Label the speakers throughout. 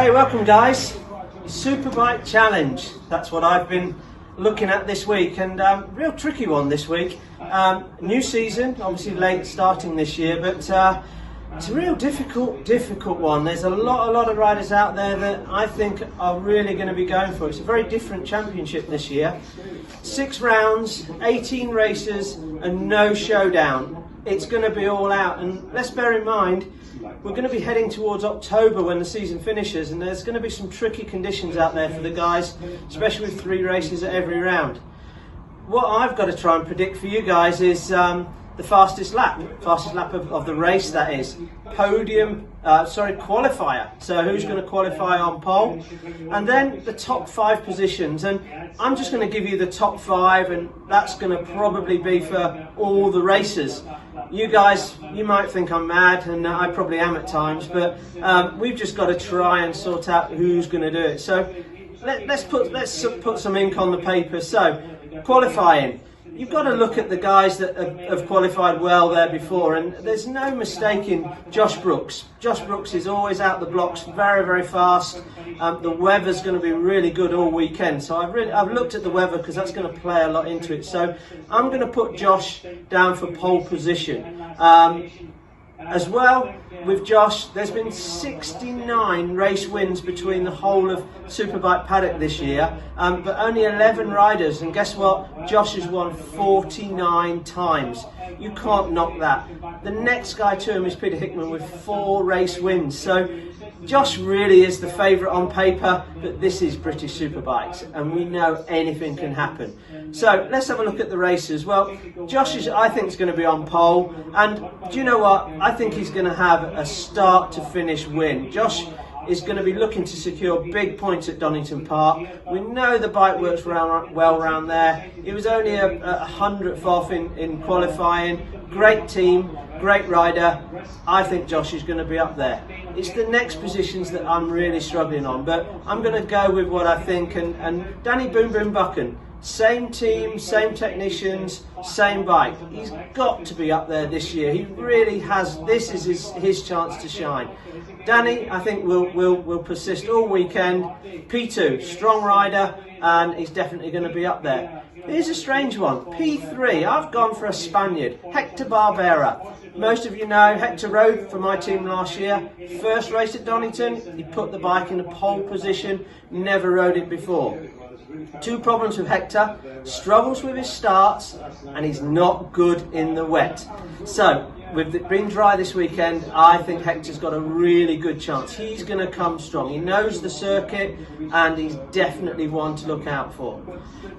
Speaker 1: Okay, welcome guys. Superbike Challenge. That's what I've been looking at this week, and real tricky one this week. New season, obviously late starting this year, but it's a real difficult one. There's a lot of riders out there that I think are really going to be going for it. It's a very different championship this year. 6 rounds, 18 races, and no showdown. It's going to be all out, and let's bear in mind we're going to be heading towards October when the season finishes, and there's going to be some tricky conditions out there for the guys, especially with 3 races at every round. What I've got to try and predict for you guys is the fastest lap of the race, that is. Qualifier. So who's going to qualify on pole? And then the top 5 positions. And I'm just going to give you the top 5, and that's going to probably be for all the races. You guys, you might think I'm mad, and I probably am at times, but we've just got to try and sort out who's going to do it. So let's put some ink on the paper. So qualifying. You've got to look at the guys that have qualified well there before, and there's no mistaking Josh Brooks. Josh Brooks is always out the blocks, very fast. The weather's going to be really good all weekend, so I've looked at the weather because that's going to play a lot into it. So I'm going to put Josh down for pole position. As well, with Josh, there's been 69 race wins between the whole of Superbike paddock this year, but only 11 riders, and guess what? Josh has won 49 times. You can't knock that. The next guy to him is Peter Hickman with 4 race wins. So Josh really is the favourite on paper, but this is British Superbikes, and we know anything can happen. So let's have a look at the races. Well, Josh I think is going to be on pole, and do you know what? I think he's going to have a start to finish win. Josh is going to be looking to secure big points at Donington Park. We know the bike works well around there. It was only a 100th off in qualifying. Great team, great rider. I think Josh is going to be up there. It's the next positions that I'm really struggling on, but I'm going to go with what I think. And Danny Boom Boom Buchan, same team, same technicians, same bike. He's got to be up there this year. He really has. This is his chance to shine. Danny, I think, will persist all weekend. P2, strong rider, and he's definitely going to be up there. Here's a strange one. P3, I've gone for a Spaniard, Hector Barbera. Most of you know Hector rode for my team last year. First race at Donington, he put the bike in a pole position, never rode it before. 2 problems with Hector: struggles with his starts, and he's not good in the wet. So with it being dry this weekend, I think Hector's got a really good chance. He's going to come strong. He knows the circuit, and he's definitely one to look out for.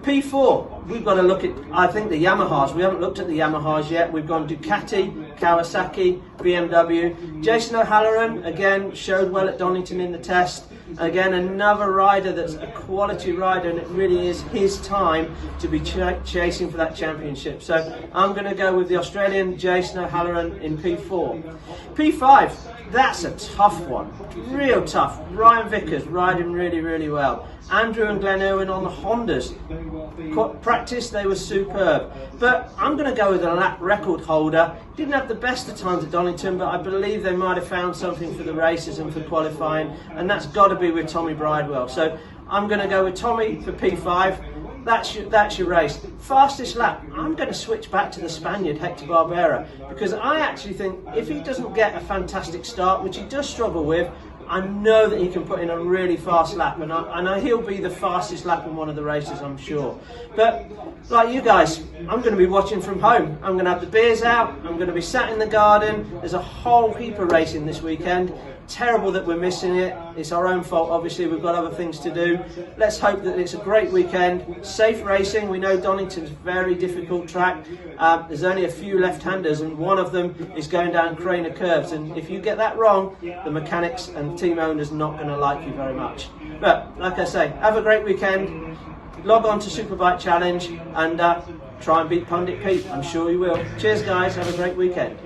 Speaker 1: P4, we've got to look at, I think, the Yamahas. We haven't looked at the Yamahas yet. We've gone Ducati, Kawasaki, BMW. Jason O'Halloran, again, showed well at Donington in the test. Again, another rider that's a quality rider, and it really is his time to be chasing for that championship. So I'm going to go with the Australian Jason O'Halloran in P4. P5, that's a tough one, real tough. Ryan Vickers riding really well. Andrew and Glenn Irwin on the Hondas. Practice, they were superb. But I'm going to go with a lap record holder. Didn't have the best of times at Donington, but I believe they might have found something for the races and for qualifying, and that's got to be with Tommy Bridewell. So I'm going to go with Tommy for P5. That's your race. Fastest lap, I'm going to switch back to the Spaniard, Hector Barbera, because I actually think if he doesn't get a fantastic start, which he does struggle with, I know that he can put in a really fast lap, and he'll be the fastest lap in one of the races, I'm sure. But like you guys, I'm going to be watching from home. I'm going to have the beers out. I'm going to be sat in the garden. There's a whole heap of racing this weekend. Terrible that we're missing it. It's our own fault, obviously. We've got other things to do. Let's hope that it's a great weekend. Safe racing. We know Donington's a very difficult track. There's only a few left-handers, and one of them is going down Craner curves. And if you get that wrong, the mechanics and team owners are not going to like you very much. But like I say, have a great weekend. Log on to Superbike Challenge and try and beat Pundit Pete. I'm sure you will. Cheers, guys. Have a great weekend.